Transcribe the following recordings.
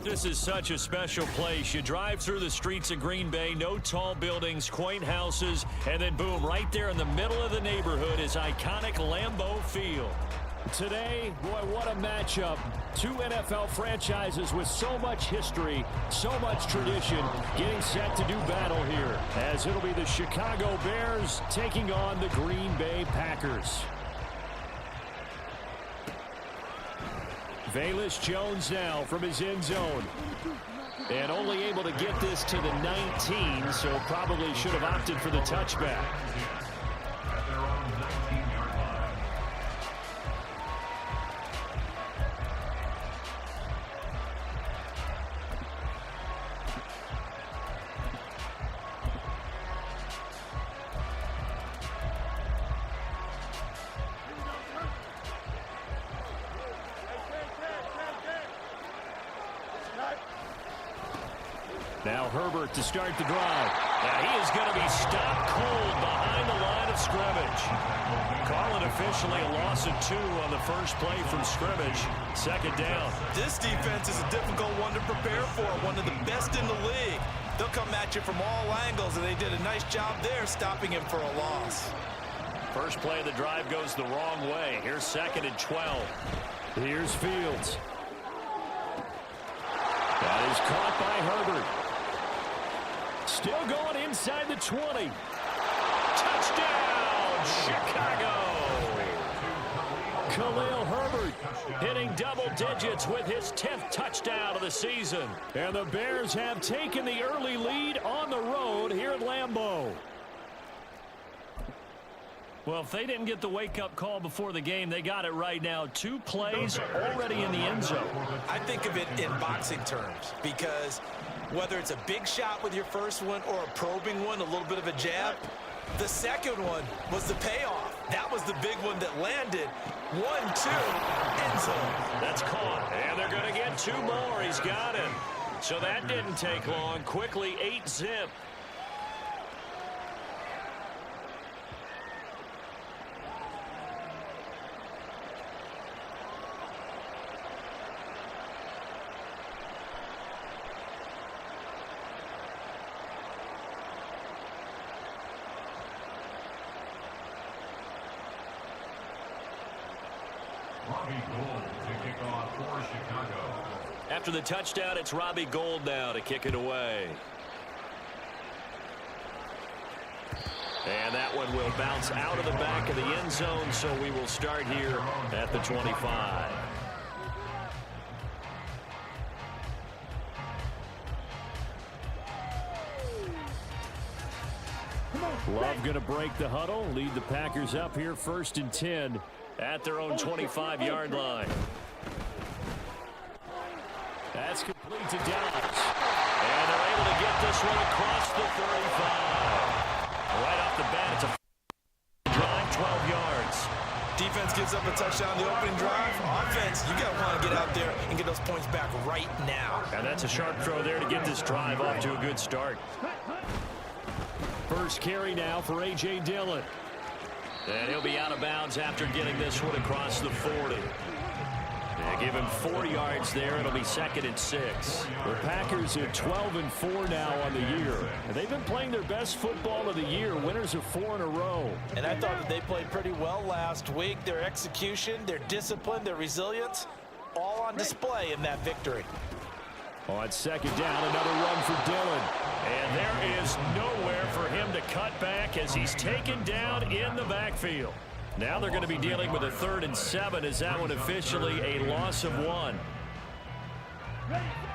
This is such a special place. You drive through the streets of Green Bay, no tall buildings, quaint houses, and then boom, right there in the middle of the neighborhood is iconic Lambeau Field. Today, boy, what a matchup. Two NFL franchises with so much history, so much tradition, getting set to do battle here, as it'll be the Chicago Bears taking on the Green Bay Packers. Velus Jones now from his end zone. And only able to get this to the 19, so probably should have opted for the touchback. Now Herbert to start the drive. And he is going to be stopped cold behind the line of scrimmage. Calling officially a loss of 2 on the first play from scrimmage. Second down. This defense is a difficult one to prepare for. One of the best in the league. They'll come at you from all angles, and they did a nice job there stopping him for a loss. First play of the drive goes the wrong way. Here's 2nd and 12. Here's Fields. That is caught by Herbert. Still going inside the 20. Touchdown, Chicago. Khalil Herbert hitting double digits with his 10th touchdown of the season. And the Bears have taken the early lead on the road here at Lambeau. Well, if they didn't get the wake-up call before the game, they got it right now. 2 plays already in the end zone. I think of it in boxing terms because whether it's a big shot with your first one or a probing one, a little bit of a jab, the second one was the payoff. That was the big one that landed. 1-2, end zone. That's caught, and they're going to get 2 more. He's got it. So that didn't take long. Quickly, 8-zip. After the touchdown, it's Robbie Gould now to kick it away. And that one will bounce out of the back of the end zone, so we will start here at the 25. Love going to break the huddle, lead the Packers up here 1st and 10 at their own 25-yard line. That's complete to Dallas. And they're able to get this one across the 35. Right off the bat, it's a drive, 12 yards. Defense gives up a touchdown the opening drive. Offense, you got to want to get out there and get those points back right now. And that's a sharp throw there to get this drive off to a good start. First carry now for A.J. Dillon. And he'll be out of bounds after getting this one across the 40. They give him 4 yards there. It'll be 2nd and 6. The Packers are 12-4 now on the year. And they've been playing their best football of the year. Winners of 4 in a row. And I thought that they played pretty well last week. Their execution, their discipline, their resilience, all on display in that victory. On 2nd down, another run for Dillon. And there is nowhere for him to cut back as he's taken down in the backfield. Now they're going to be dealing with a 3rd and 7 as that one officially a loss of 1.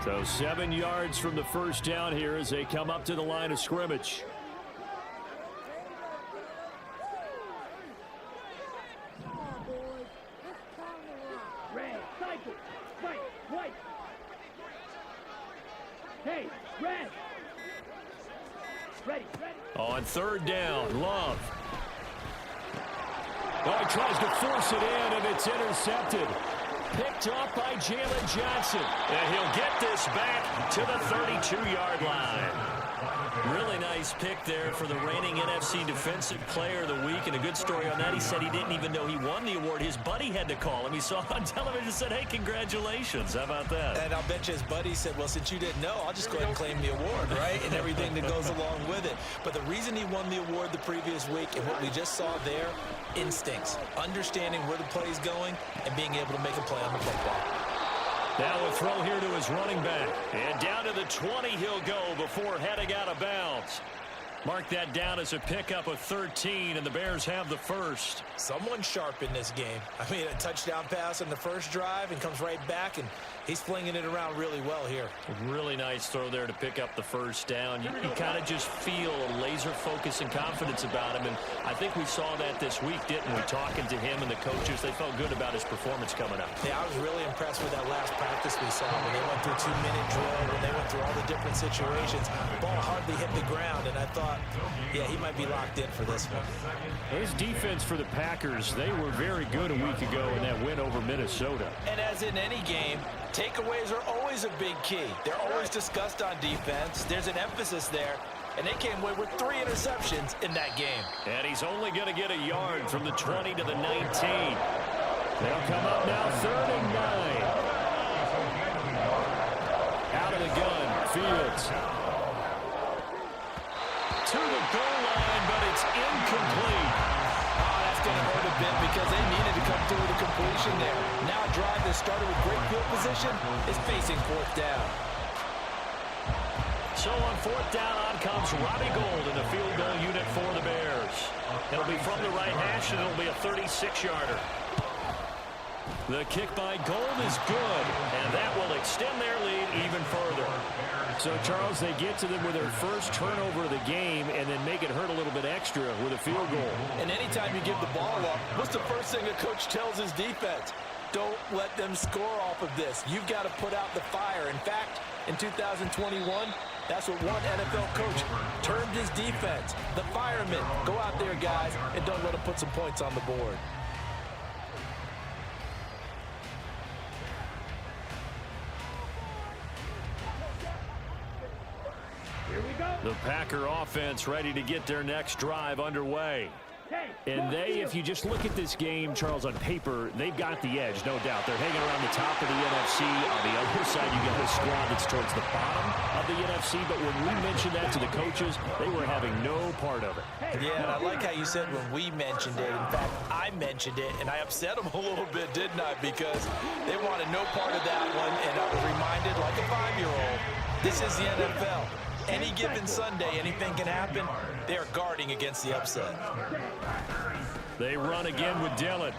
So 7 yards from the first down here as they come up to the line of scrimmage. On 3rd down, Love. Oh, he tries to force it in, and it's intercepted. picked off by Jalen Johnson. And he'll get this back to the 32-yard line. Really nice pick there for the reigning NFC Defensive Player of the Week. And a good story on that, he said he didn't even know he won the award. His buddy had to call him. He saw on television and said, hey, congratulations. How about that? And I'll bet you his buddy said, well, since you didn't know, I'll just go ahead and claim the award, right? And everything that goes along with it. But the reason he won the award the previous week and what we just saw there, instincts, understanding where the play is going and being able to make a play on the football. Now a throw here to his running back. And down to the 20 he'll go before heading out of bounds. Mark that down as a pickup of 13, and the Bears have the first. Someone sharp in this game. I mean, a touchdown pass on the first drive and comes right back, and he's flinging it around really well here. Really nice throw there to pick up the first down. You kind of just feel a laser focus and confidence about him, and I think we saw that this week, didn't we? Talking to him and the coaches, they felt good about his performance coming up. Yeah, I was really impressed with that last practice we saw when they went through 2-minute drill, when they went through all the different situations. Ball hardly hit the ground, and I thought, yeah, he might be locked in for this one. His defense for the Packers, they were very good a week ago in that win over Minnesota. And as in any game, takeaways are always a big key. They're always discussed on defense. There's an emphasis there. And they came away with 3 interceptions in that game. And he's only going to get a yard from the 20 to the 19. They'll come up now 3rd and 9. Out of the gun, Fields. To the goal line, but it's incomplete. Oh, that's going to hurt a bit because they needed to come through with a completion there. Now a drive that started with great field position is facing 4th down. So on 4th down, on comes Robbie Gould in the field goal unit for the Bears. It'll be from the right hash, and it'll be a 36-yarder. The kick by Gould is good, and that will extend their lead even further. So, Charles, they get to them with their first turnover of the game and then make it hurt a little bit extra with a field goal. And anytime you give the ball up, what's the first thing a coach tells his defense? Don't let them score off of this. You've got to put out the fire. In fact, in 2021, that's what one NFL coach termed his defense. The firemen. Go out there, guys, and don't let them put some points on the board. The Packer offense ready to get their next drive underway. And they, if you just look at this game, Charles, on paper, they've got the edge, no doubt. They're hanging around the top of the NFC. On the other side, you got a squad that's towards the bottom of the NFC. But when we mentioned that to the coaches, they were having no part of it. Yeah, and I like how you said when we mentioned it. In fact, I mentioned it, and I upset them a little bit, didn't I? Because they wanted no part of that one, and I was reminded, like a 5-year-old, this is the NFL. Any given Sunday, anything can happen. They are guarding against the upset. They run again with Dillon.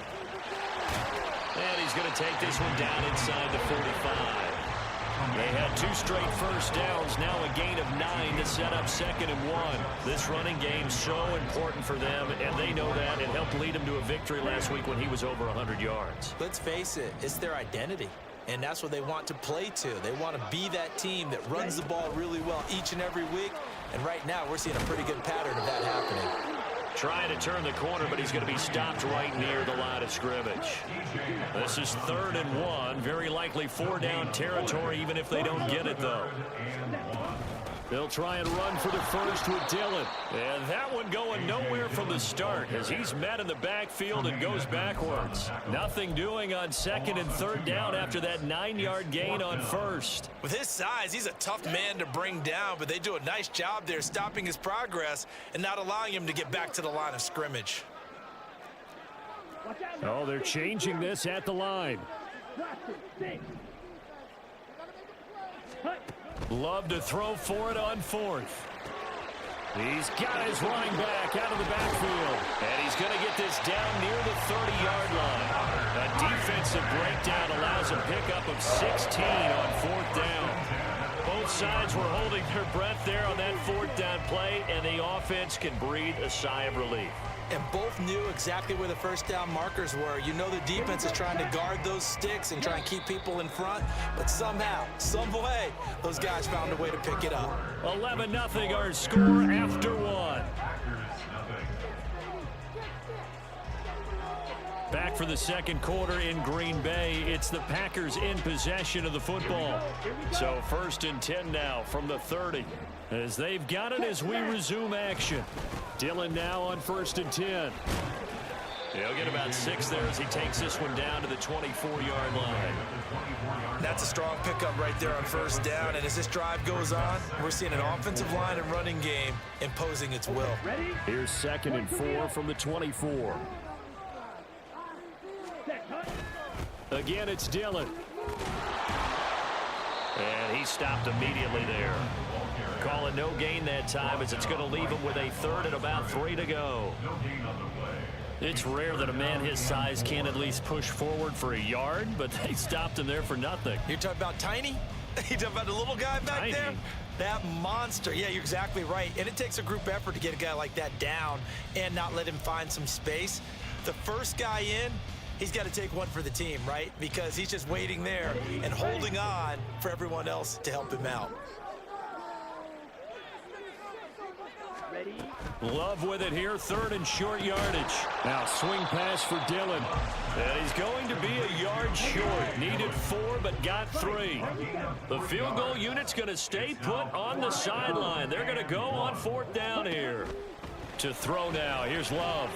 And he's going to take this one down inside the 45. They had 2 straight first downs, now a gain of 9 to set up 2nd and 1. This running game so important for them, and they know that. It helped lead them to a victory last week when he was over 100 yards. Let's face it, it's their identity. And that's what they want to play to. They want to be that team that runs the ball really well each and every week. And right now, we're seeing a pretty good pattern of that happening. Trying to turn the corner, but he's going to be stopped right near the line of scrimmage. This is 3rd and 1. Very likely 4-down territory, even if they don't get it, though. They'll try and run for the first with Dillon. And that one going nowhere from the start as he's met in the backfield and goes backwards. Nothing doing on 2nd and 3rd down after that 9-yard gain on 1st. With his size, he's a tough man to bring down, but they do a nice job there stopping his progress and not allowing him to get back to the line of scrimmage. Oh, they're changing this at the line. Love to throw for it on 4th. He's got his running back out of the backfield. And he's going to get this down near the 30-yard line. A defensive breakdown allows a pickup of 16 on 4th down. Both sides were holding their breath there on that 4th down play, and the offense can breathe a sigh of relief. And both knew exactly where the first down markers were. You know the defense is trying to guard those sticks and try and keep people in front, but somehow, some way, those guys found a way to pick it up. 11-0 our score after 1. Back back for the second quarter in Green Bay. It's the Packers in possession of the football. So 1st and 10 now from the 30. As they've got it as we resume action. Dillon now on 1st and 10. He'll get about 6 there as he takes this one down to the 24-yard line. That's a strong pickup right there on 1st down. And as this drive goes on, we're seeing an offensive line and running game imposing its will. Here's 2nd and 4 from the 24. Again, it's Dillon. And he stopped immediately there. Calling no gain that time as it's going to leave him with a 3rd and about 3 to go. It's rare that a man his size can at least push forward for a yard, but they stopped him there for nothing. You're talking about Tiny? You're talking about the little guy back there? That monster. Yeah, you're exactly right. And it takes a group effort to get a guy like that down and not let him find some space. The first guy in, he's got to take one for the team, right? Because he's just waiting there and holding on for everyone else to help him out. Love with it here, 3rd and short yardage. Now swing pass for Dillon. And he's going to be a yard short. Needed 4, but got 3. The field goal unit's going to stay put on the sideline. They're going to go on 4th down here. To throw now, here's Love.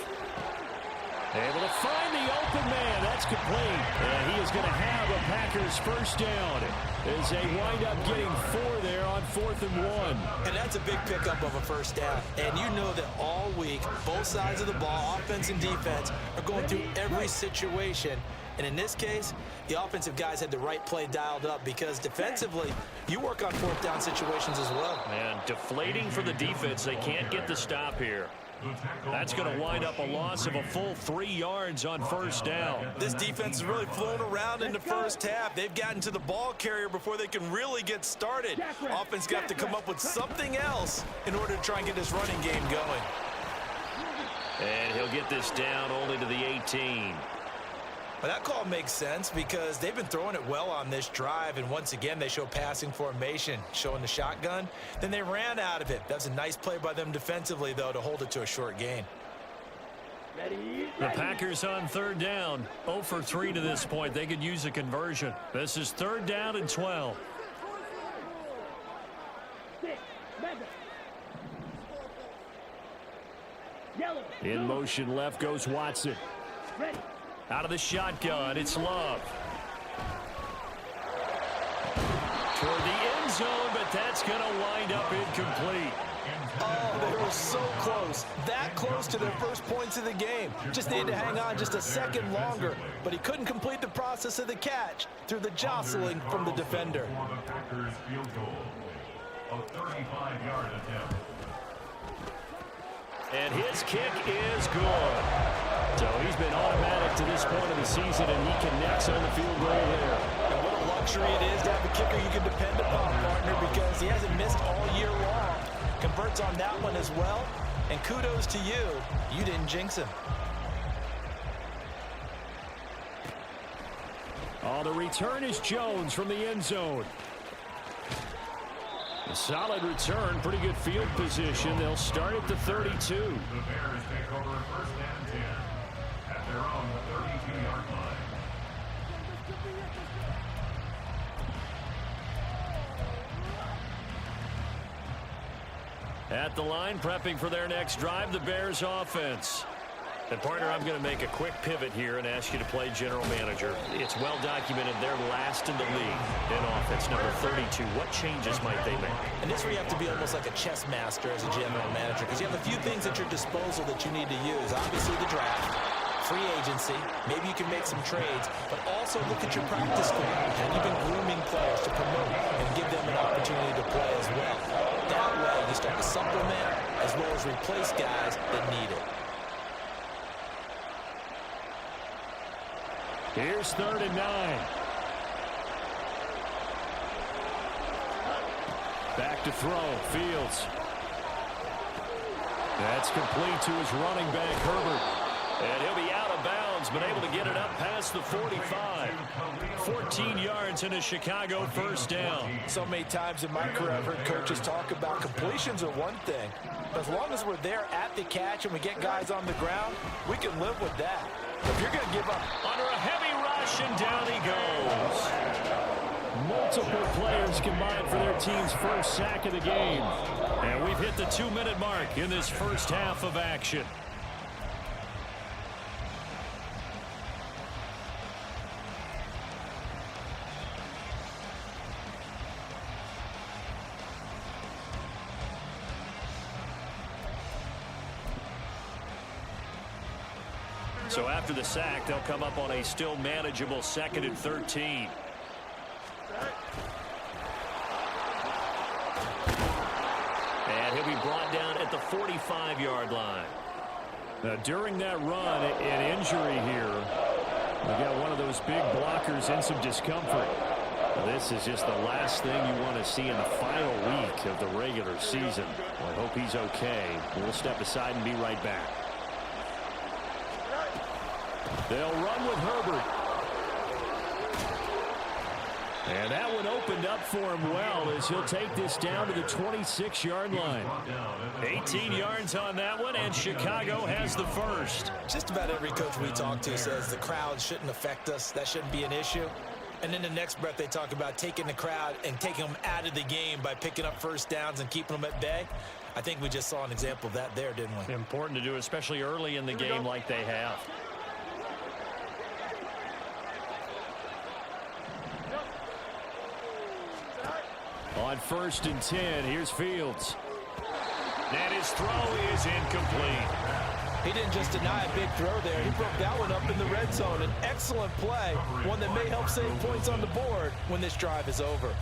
Able to find the open man. That's complete. And he is going to have a Packers 1st down as they wind up getting 4 there on 4th and 1. And that's a big pickup of a 1st down. And you know that all week, both sides of the ball, offense and defense, are going through every situation. And in this case, the offensive guys had the right play dialed up because defensively, you work on 4th down situations as well. And deflating for the defense. They can't get the stop here. That's going to wind up a loss of a full 3 yards on 1st down. This defense is really flown around in the 1st half. They've gotten to the ball carrier before they can really get started. Offense got to come up with something else in order to try and get this running game going. And he'll get this down only to the 18. Well, that call makes sense because they've been throwing it well on this drive, and once again, they show passing formation, showing the shotgun. Then they ran out of it. That's a nice play by them defensively, though, to hold it to a short gain. The Packers on 3rd down, 0 for 3 to this point. They could use a conversion. This is 3rd down and 12. In motion left goes Watson. Out of the shotgun, it's Love. Toward the end zone, but that's going to wind up incomplete. Oh, they were so close. That close to their first points of the game. Just needed to hang on just a second longer, but he couldn't complete the process of the catch through the jostling from the defender. And his kick is good. So he's been automatic to this point of the season, and he connects on the field goal there. And what a luxury it is to have a kicker you can depend upon, partner, because he hasn't missed all year long. Converts on that one as well. And kudos to you. You didn't jinx him. Oh, the return is Jones from the end zone. A solid return, pretty good field position. They'll start at the 32. The Bears take over 1st and 10 at their own 32-yard line. At the line, prepping for their next drive, the Bears offense. And partner, I'm going to make a quick pivot here and ask you to play general manager. It's well documented they're last in the league in offense, number 32. What changes might they make? And this is where you have to be almost like a chess master as a general manager, because you have a few things at your disposal that you need to use. Obviously the draft, free agency, maybe you can make some trades, but also look at your practice squad. Have you been grooming players to promote and give them an opportunity to play as well? That way you start to supplement as well as replace guys that need it. Here's 3rd and 9. Back to throw, Fields. That's complete to his running back, Herbert. And he'll be out of bounds, but able to get it up past the 45. 14 yards in a Chicago 1st down. So many times in my career I've heard coaches talk about completions are one thing. But as long as we're there at the catch and we get guys on the ground, we can live with that. If you're going to give up under a heavy rush, and down he goes. Multiple players combined for their team's first sack of the game. And we've hit the 2-minute mark in this first half of action. So after the sack, they'll come up on a still manageable 2nd and 13. And he'll be brought down at the 45-yard line. Now, during that run, an injury here. We got one of those big blockers in some discomfort. This is just the last thing you want to see in the final week of the regular season. I hope he's okay. We'll step aside and be right back. They'll run with Herbert. And that one opened up for him well as he'll take this down to the 26-yard line. 18 yards on that one, and Chicago has the first. Just about every coach we talk to says the crowd shouldn't affect us. That shouldn't be an issue. And in the next breath, they talk about taking the crowd and taking them out of the game by picking up first downs and keeping them at bay. I think we just saw an example of that there, didn't we? Important to do, especially early in the game like they have. On 1st and 10, here's Fields. And his throw is incomplete. He didn't just deny a big throw there. He broke that one up in the red zone. An excellent play, one that may help save points on the board when this drive is over.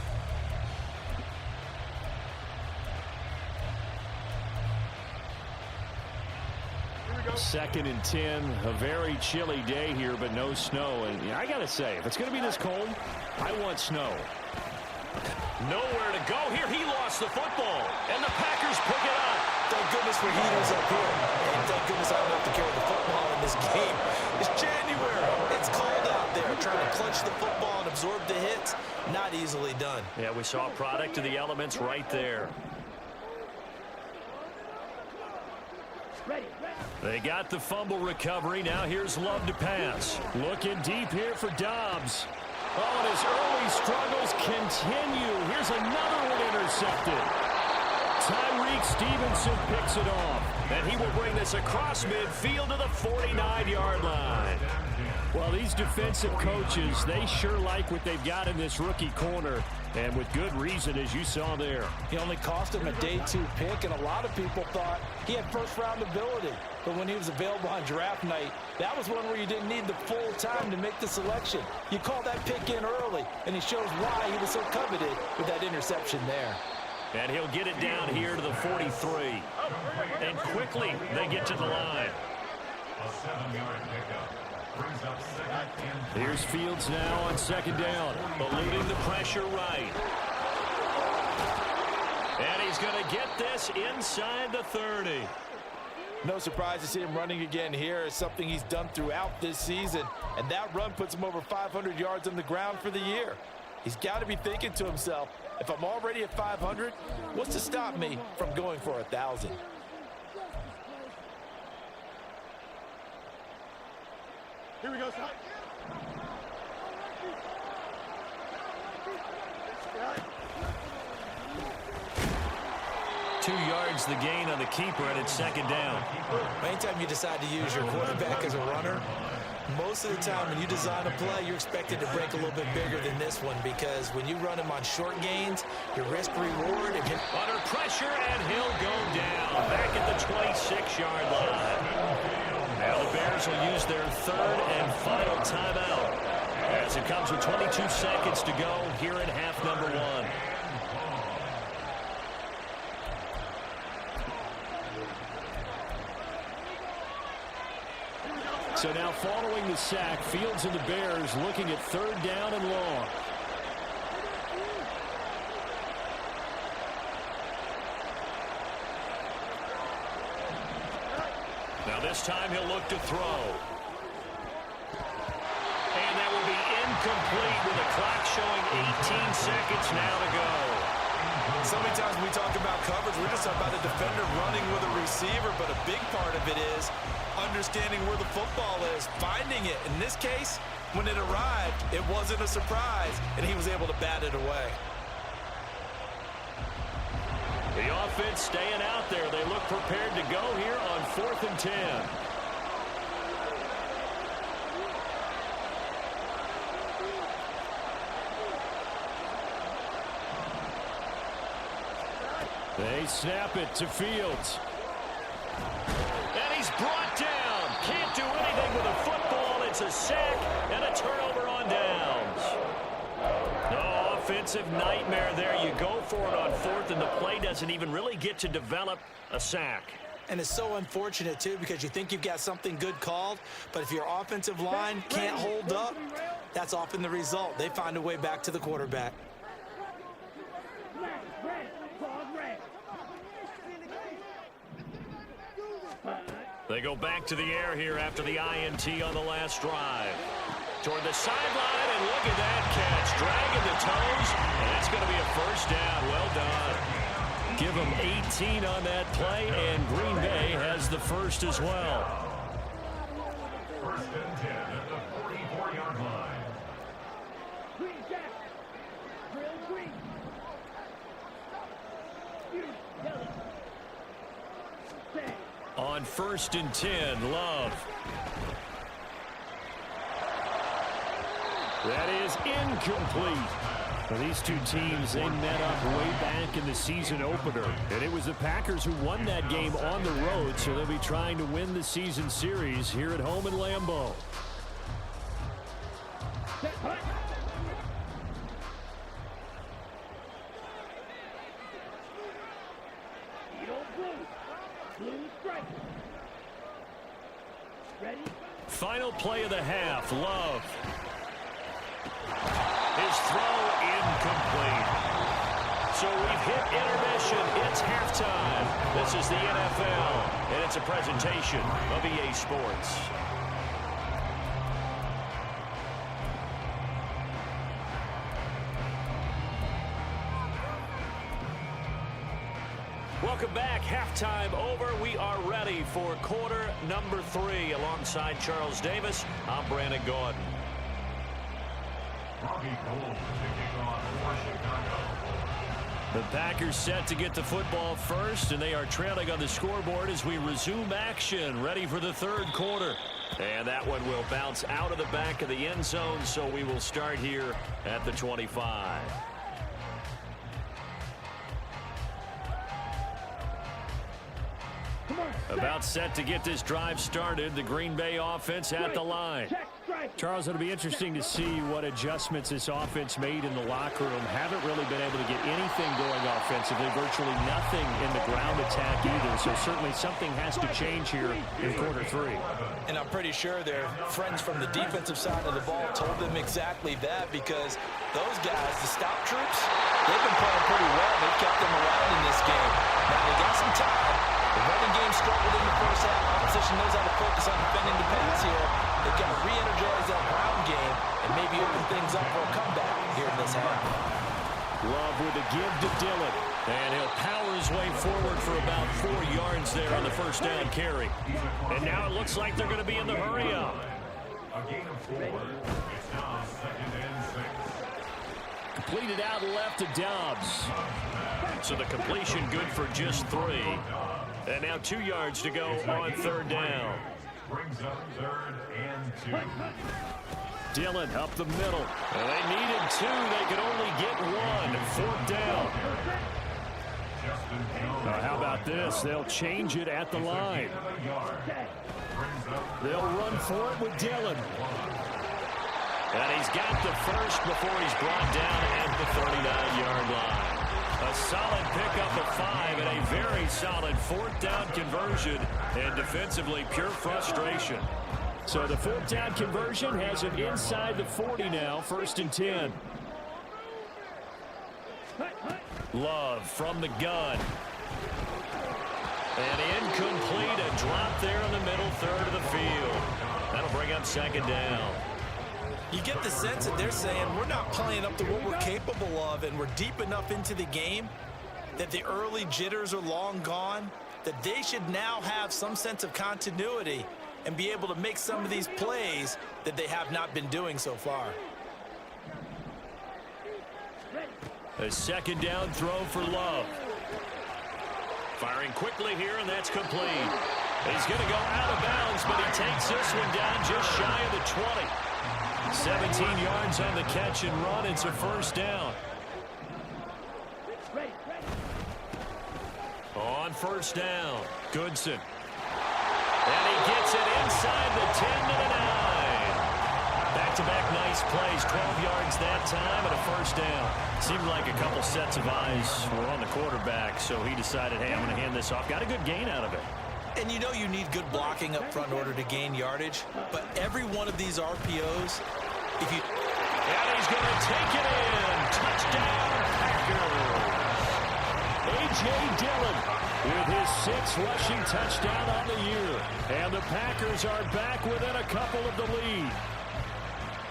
Second and 10, a very chilly day here, but no snow. And I got to say, if it's going to be this cold, I want snow. Nowhere to go here. He lost the football, and the Packers pick it up. Thank goodness for heaters up here. And thank goodness I don't have to carry the football in this game. It's January. It's cold out there. Trying to clutch the football and absorb the hits, not easily done. Yeah, we saw a product of the elements right there. They got the fumble recovery. Now here's Love to pass. Looking deep here for Dobbs. Oh, and his early struggles continue. Here's another one intercepted. Tyreek Stevenson picks it off. And he will bring this across midfield to the 49-yard line. Well, these defensive coaches, they sure like what they've got in this rookie corner. And with good reason, as you saw there. He only cost him a day 2 pick, and a lot of people thought he had first-round ability. But when he was available on draft night, that was one where you didn't need the full time to make the selection. You call that pick in early, and he shows why he was so coveted with that interception there. And he'll get it down here to the 43. And quickly, they get to the line. A 7-yard pickup. Brings up 2nd and 3. Here's Fields now on 2nd down. Eluding the pressure right. And he's going to get this inside the 30. No surprise to see him running again here. It's something he's done throughout this season. And that run puts him over 500 yards on the ground for the year. He's got to be thinking to himself, if I'm already at 500, what's to stop me from going for 1,000? Here we go, son. 2 yards the gain on the keeper, and it's 2nd down. Anytime you decide to use your quarterback as a runner, most of the time when you design a play, you're expected to break a little bit bigger than this one, because when you run him on short gains, your risk-reward... Under pressure, and he'll go down back at the 26-yard line. Now the Bears will use their 3rd and final timeout as it comes with 22 seconds to go here in half number 1. So now following the sack, Fields and the Bears looking at 3rd down and long. Now this time he'll look to throw. And that will be incomplete with the clock showing 18 seconds now to go. So many times when we talk about coverage, we're just talking about a defender running with a receiver, but a big part of it is understanding where the football is, finding it. In this case, when it arrived, it wasn't a surprise, and he was able to bat it away. The offense staying out there. They look prepared to go here on 4th and 10. They snap it to Fields. And he's brought down. Can't do anything with a football. It's a sack and a turnover on downs. No offensive nightmare there. You go for it on 4th, and the play doesn't even really get to develop a sack. And it's so unfortunate, too, because you think you've got something good called, but if your offensive line can't hold up, that's often the result. They find a way back to the quarterback. They go back to the air here after the INT on the last drive. Toward the sideline, and look at that catch. Dragging the toes, and it's going to be a first down. Well done. Give them 18 on that play, and Green Bay has the first as well. 1st and 10 at the 44-yard line. Green Jack. Drill green. Yellow. Stay. On 1st and 10, Love. That is incomplete. Well, these two teams, they met up way back in the season opener. And it was the Packers who won that game on the road, so they'll be trying to win the season series here at home in Lambeau. Final play of the half, Love. His throw incomplete. So we've hit intermission. It's halftime. This is the NFL, and it's a presentation of EA Sports. Welcome back. Halftime over. We are ready for quarter number 3. Alongside Charles Davis, I'm Brandon Gordon. Robbie Gould kicking off for Chicago. The Packers set to get the football first, and they are trailing on the scoreboard as we resume action, ready for the 3rd quarter. And that one will bounce out of the back of the end zone, so we will start here at the 25. About set to get this drive started. The Green Bay offense at the line. Charles, it'll be interesting to see what adjustments this offense made in the locker room. Haven't really been able to get anything going offensively. Virtually nothing in the ground attack either. So certainly something has to change here in quarter 3. And I'm pretty sure their friends from the defensive side of the ball told them exactly that, because those guys, the stop troops, they've been playing pretty well. They've kept them around in this game. Now they got some time. The running game struggled in the first half. Opposition knows how to focus on defending the pass here. They've got to re-energize that ground game and maybe open things up for a comeback here in this half. Love with a give to Dillon. And he'll power his way forward for about 4 yards there on the first down carry. And now it looks like they're going to be in the hurry up. A gain of 4. It's now 2nd and 6. Completed out left to Dobbs. So the completion good for just 3. And now 2 yards to go on 3rd down. Brings up 3rd and 2. Dillon up the middle. And they needed 2. They could only get 1. 4th down. How about this? They'll change it at the line. They'll run for it with Dillon. And he's got the first before he's brought down at the 39-yard line. A solid pickup of 5 and a very solid 4th down conversion. And defensively, pure frustration. So the 4th down conversion has him inside the 40 now, 1st and 10. Love from the gun. And incomplete, a drop there in the middle third of the field. That'll bring up 2nd down. You get the sense that they're saying we're not playing up to what we're capable of, and we're deep enough into the game that the early jitters are long gone, that they should now have some sense of continuity and be able to make some of these plays that they have not been doing so far. A second down throw for Love. Firing quickly here, and that's complete. He's going to go out of bounds, but he takes this one down just shy of the 20. 17 yards on the catch and run. It's a first down. On first down, Goodson. And he gets it inside the 10 to the 9. Back-to-back nice plays, 12 yards that time and a first down. Seemed like a couple sets of eyes were on the quarterback, so he decided, hey, I'm going to hand this off. Got a good gain out of it. And you know you need good blocking up front in order to gain yardage, but every one of these RPOs, if you... And he's going to take it in. Touchdown, Packers. A.J. Dillon with his 6th rushing touchdown on the year. And the Packers are back within a couple of the lead.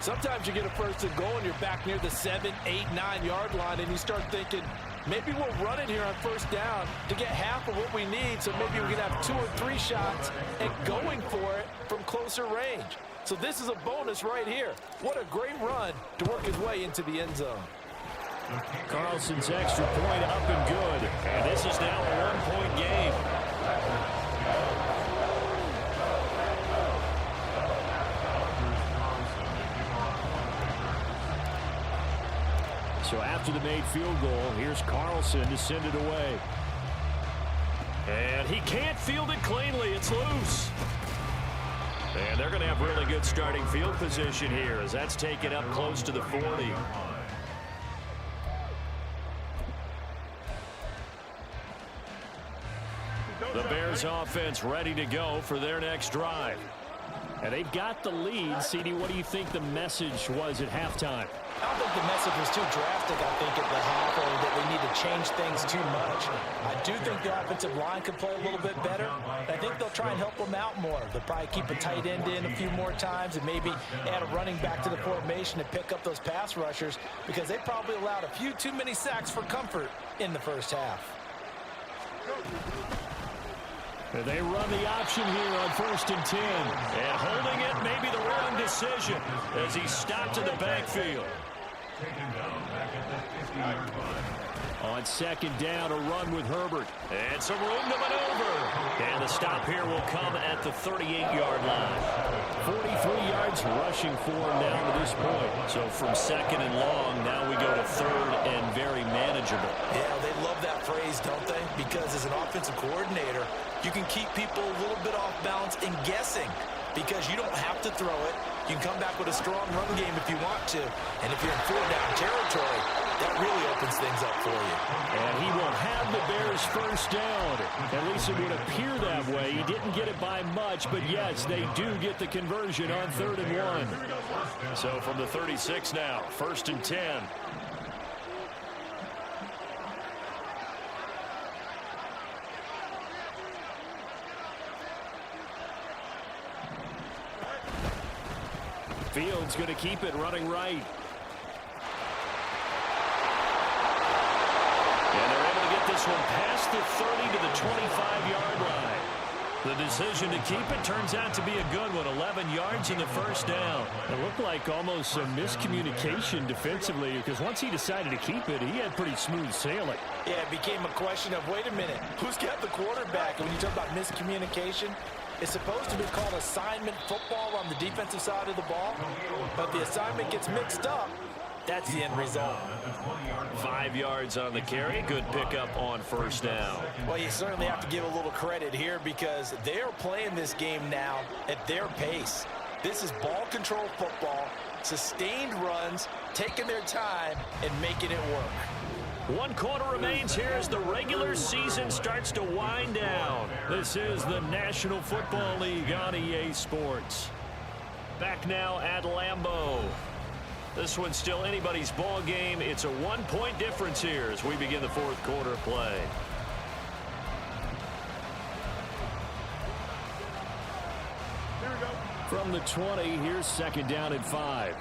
Sometimes you get a first and goal and you're back near the 7, 8, 9-yard line, and you start thinking, maybe we'll run it here on first down to get half of what we need, so maybe we can have 2 or 3 shots and going for it from closer range. So this is a bonus right here. What a great run to work his way into the end zone. Carlson's extra point up and good. And this is now a 1-point game. So after the made field goal, here's Carlson to send it away. And he can't field it cleanly. It's loose. And they're going to have really good starting field position here as that's taken up close to the 40. The Bears offense ready to go for their next drive. And they've got the lead. CD, what do you think the message was at halftime? I don't think the message was too drastic, I think, at the half, or that we need to change things too much. I do think the offensive line could play a little bit better. I think they'll try and help them out more. They'll probably keep a tight end in a few more times and maybe add a running back to the formation to pick up those pass rushers, because they probably allowed a few too many sacks for comfort in the first half. They run the option here on 1st and 10. And holding it may be the wrong decision as he's stopped in the backfield. On 2nd down, a run with Herbert. And some room to maneuver. And the stop here will come at the 38-yard line. 43 yards rushing for him down to this point. So from 2nd and long, now we go to 3rd and very manageable. Yeah, they love that phrase, don't they? Because as an offensive coordinator, you can keep people a little bit off balance and guessing, because you don't have to throw it. You can come back with a strong run game if you want to. And if you're in 4-down territory, that really opens things up for you. And he will have the Bears first down. At least it would appear that way. He didn't get it by much, but yes, they do get the conversion on 3rd and 1. So from the 36 now, 1st and 10. Fields going to keep it running right. And they're able to get this one past the 30 to the 25-yard line. The decision to keep it turns out to be a good one. 11 yards in the first down. It looked like almost some miscommunication defensively, because once he decided to keep it, he had pretty smooth sailing. Yeah, it became a question of, wait a minute, who's got the quarterback? And when you talk about miscommunication, it's supposed to be called assignment football on the defensive side of the ball, but the assignment gets mixed up. That's the end result. 5 yards on the carry. Good pickup on 1st down. Well, you certainly have to give a little credit here, because they are playing this game now at their pace. This is ball control football, sustained runs, taking their time and making it work. 1 quarter remains here as the regular season starts to wind down. This is the National Football League on EA Sports. Back now at Lambeau. This one's still anybody's ball game. It's a 1-point difference here as we begin the 4th quarter play. From the 20, here's 2nd down and 5.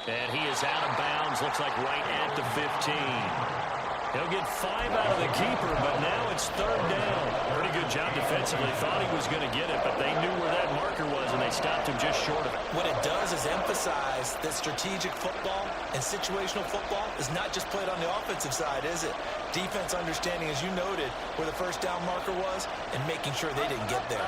And he is out of bounds, looks like right at the 15. He'll get 5 out of the keeper, but now it's third down. Pretty good job defensively. Thought he was going to get it, but they knew where that marker was, and they stopped him just short of it. What it does is emphasize that strategic football and situational football is not just played on the offensive side, is it? Defense understanding, as you noted, where the first down marker was and making sure they didn't get there.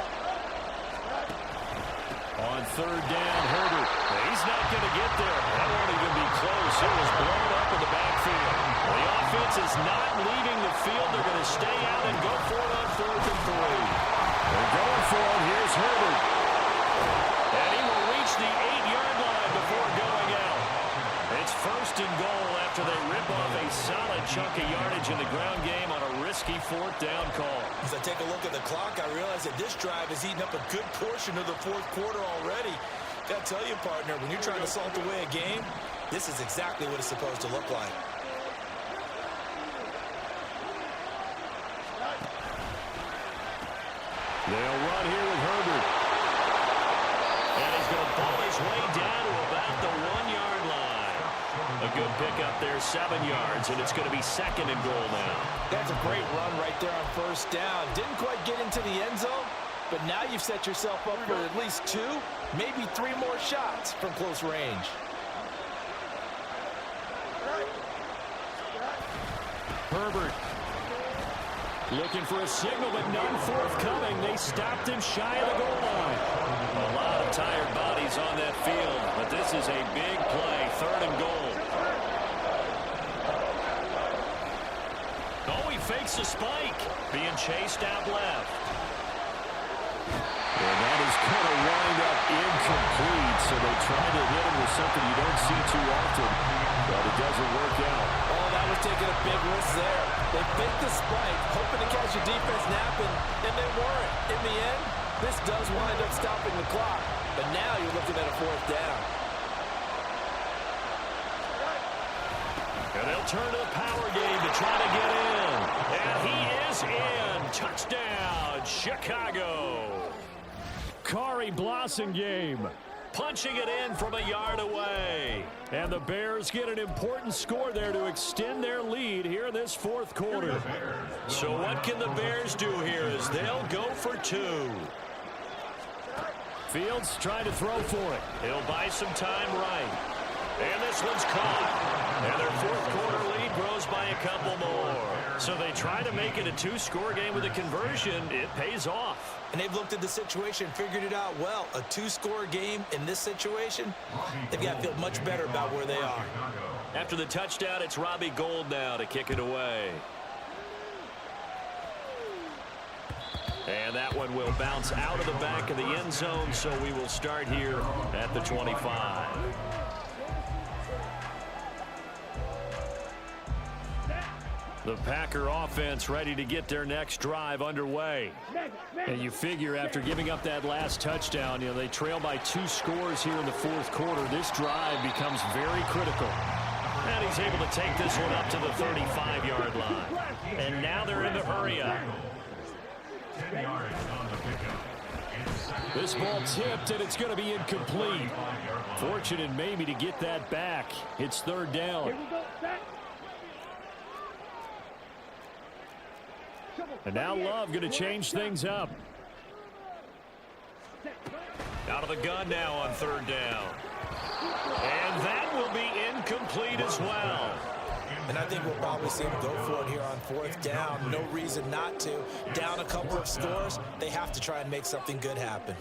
On third down, Herbert. He's not going to get there. That won't even be close. It was blown up in the backfield. The offense is not leaving the field. They're going to stay out and go for it on 4th and 3. They're going for it. Here's Herbert. And he will reach the 8-yard line before going out. It's 1st and goal after they rip off a solid chunk of yardage in the ground game on a risky 4th down call. As I take a look at the clock, I realize that this drive has eaten up a good portion of the 4th quarter already. Got to tell you, partner, when you're trying to salt away a game, this is exactly what it's supposed to look like. They'll run here with Herbert. And he's going to pull his way down to about the 1-yard line. A good pickup there, 7 yards, and it's going to be 2nd and goal now. That's a great run right there on 1st down. Didn't quite get into the end zone, but now you've set yourself up for at least 2, maybe 3 more shots from close range. Herbert looking for a signal, but none forthcoming. They stopped him shy of the goal line. A lot of tired bodies on that field, but this is a big play, 3rd and goal. Oh, he fakes a spike, being chased out left. And that is going to wind up incomplete, so they try to hit him with something you don't see too often, but it doesn't work out. Oh, that was taking a big risk there. They faked the spike, hoping to catch your defense napping, and they weren't. In the end, this does wind up stopping the clock, but now you're looking at a 4th down. And they'll turn to the power game to try to get in. And he is in. Touchdown, Chicago. Kari Blossengame punching it in from a yard away. And the Bears get an important score there to extend their lead here in this 4th quarter. So what can the Bears do here as they'll go for 2? Fields trying to throw for it. He'll buy some time right. And this one's caught. And their 4th quarter lead grows by a couple more. So they try to make it a 2-score game with a conversion. It pays off. And they've looked at the situation, figured it out well. A 2-score game in this situation, they've got to feel much better about where they are. After the touchdown, it's Robbie Gould now to kick it away. And that one will bounce out of the back of the end zone, so we will start here at the 25. The Packer offense ready to get their next drive underway. And you figure after giving up that last touchdown, they trail by 2 scores here in the 4th quarter. This drive becomes very critical. And he's able to take this one up to the 35-yard line. And now they're in the hurry up. 10 yards on the pickup. This ball tipped, and it's going to be incomplete. Fortunate maybe to get that back. It's 3rd down. Here we go, set. And now Love going to change things up. Out of the gun now on 3rd down. And that will be incomplete as well. And I think we'll probably see them go for it here on 4th down. No reason not to. Down a couple of scores, they have to try and make something good happen.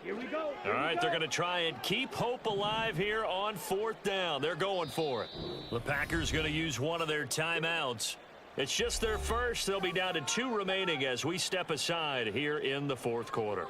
Here we go. All right, they're going to try and keep hope alive here on 4th down. They're going for it. The Packers going to use one of their timeouts. It's just their first. They'll be down to 2 remaining as we step aside here in the 4th quarter.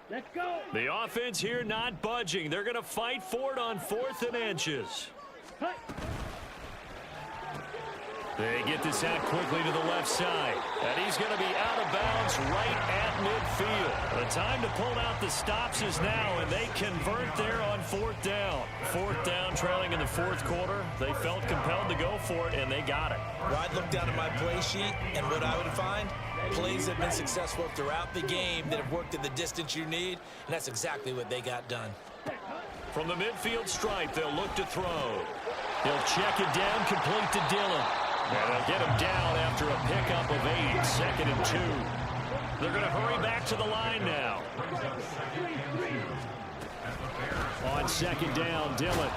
Let's go. The offense here not budging. They're going to fight for it on 4th and inches. They get this out quickly to the left side. And he's going to be out of bounds right at midfield. The time to pull out the stops is now, and they convert there on 4th down. 4th down, trailing in the 4th quarter. They felt compelled to go for it, and they got it. Well, I'd look down at my play sheet, and what I would find, plays have been successful throughout the game that have worked at the distance you need, and that's exactly what they got done. From the midfield stripe, they'll look to throw. He'll check it down, complete to Dillon. And they'll get him down after a pickup of 8, 2nd and 2. They're going to hurry back to the line now. On 2nd down, Dillon.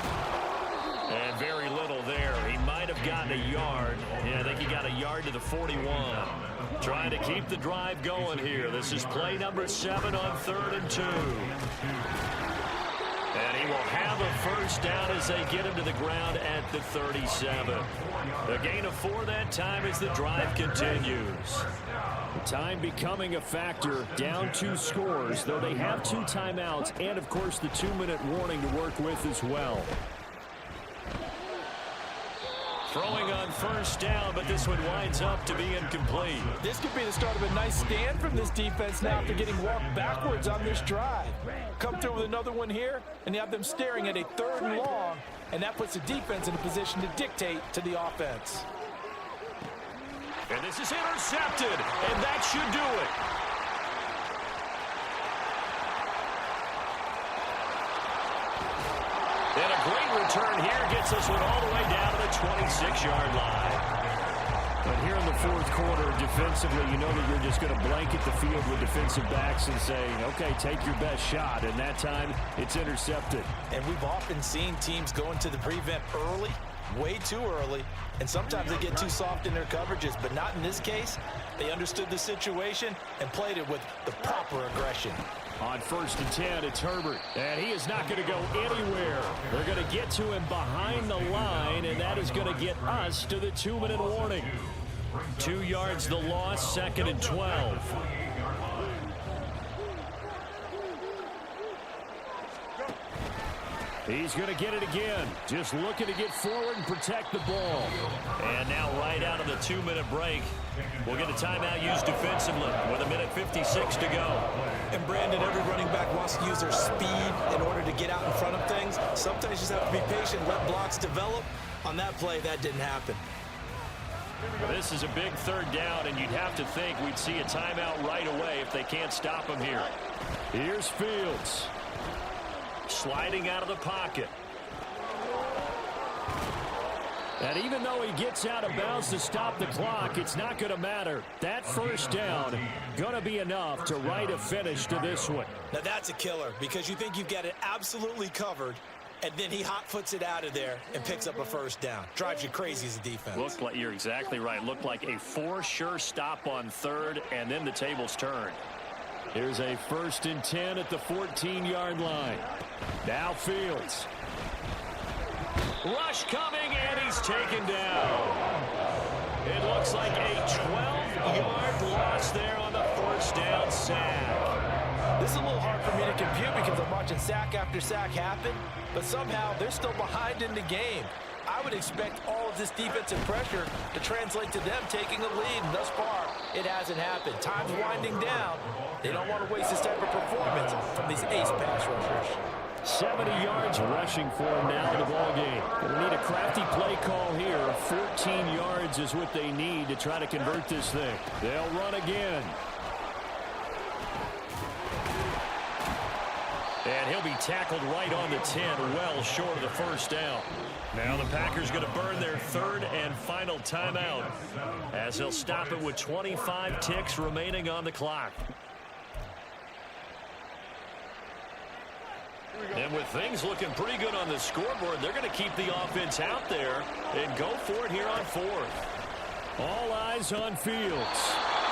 And very little there. He might have gotten a yard. Yeah, I think he got a yard to the 41. Trying to keep the drive going here. This is play number 7 on 3rd and 2. And he will have a first down as they get him to the ground at the 37. A gain of 4 that time as the drive continues. Time becoming a factor, down 2 scores, though they have 2 timeouts and, of course, the 2-minute warning to work with as well. Throwing on first down, but this one winds up to be incomplete. This could be the start of a nice stand from this defense now after getting walked backwards on this drive. Come through with another one here, and you have them staring at a 3rd and long, and that puts the defense in a position to dictate to the offense. And this is intercepted, and that should do it. And a great return here gets us one all the way down to the 26-yard line. But here in the 4th quarter, defensively, you know that you're just going to blanket the field with defensive backs and say, okay, take your best shot. And that time, it's intercepted. And we've often seen teams go into the prevent early, way too early, and sometimes they get too soft in their coverages, but not in this case. They understood the situation and played it with the proper aggression. On 1st and 10, it's Herbert, and he is not going to go anywhere. They're going to get to him behind the line, and that is going to get us to the 2-minute warning. 2 yards the loss, 2nd and 12. He's going to get it again. Just looking to get forward and protect the ball. And now right out of the 2-minute break, we'll get a timeout used defensively with 1:56 to go. And Brandon, every running back wants to use their speed in order to get out in front of things. Sometimes you just have to be patient, let blocks develop. On that play, that didn't happen. This is a big 3rd down, and you'd have to think we'd see a timeout right away if they can't stop him here. Here's Fields. Sliding out of the pocket. And even though he gets out of bounds to stop the clock, it's not going to matter. That first down going to be enough to write a finish to this one. Now that's a killer because you think you've got it absolutely covered, and then he hot-foots it out of there and picks up a first down. Drives you crazy as a defense. Looked like, you're exactly right. Looked like a 4 sure stop on 3rd, and then the tables turned. Here's a 1st and 10 at the 14-yard line. Now Fields. Rush coming, and he's taken down. It looks like a 12-yard loss there on the 1st down sack. This is a little hard for me to compute because I'm watching sack after sack happen, but somehow they're still behind in the game. I would expect all of this defensive pressure to translate to them taking a lead, and thus far, it hasn't happened. Time's winding down. They don't want to waste this type of performance from these ace pass rushers. 70 yards rushing for him now in the ballgame. Going to need a crafty play call here. 14 yards is what they need to try to convert this thing. They'll run again. And he'll be tackled right on the 10, well short of the first down. Now the Packers going to burn their 3rd and final timeout as they'll stop it with 25 ticks remaining on the clock. And with things looking pretty good on the scoreboard, they're going to keep the offense out there and go for it here on 4th. All eyes on Fields.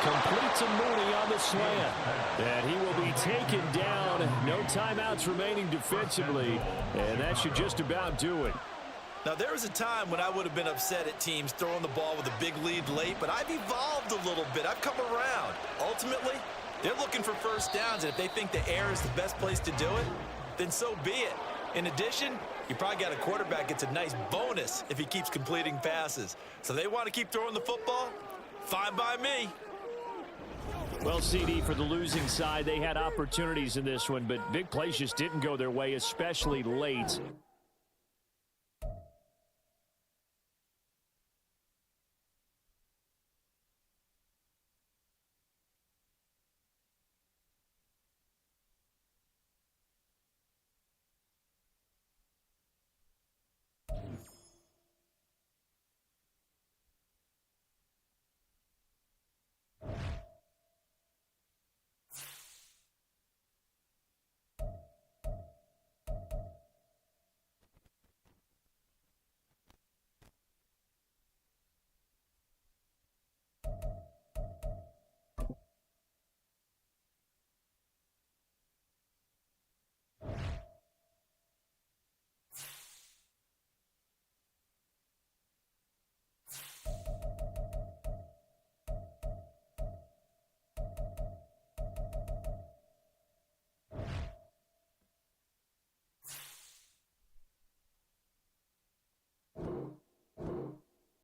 Completes a Mooney on the slant. And he will be taken down. No timeouts remaining defensively. And that should just about do it. Now, there was a time when I would have been upset at teams throwing the ball with a big lead late, but I've evolved a little bit. I've come around. Ultimately, they're looking for first downs, and if they think the air is the best place to do it, then so be it. In addition, You probably got a quarterback gets a nice bonus if he keeps completing passes. So they want to keep throwing the football? Fine by me. Well, CD, for the losing side, they had opportunities in this one, but big plays just didn't go their way, especially late.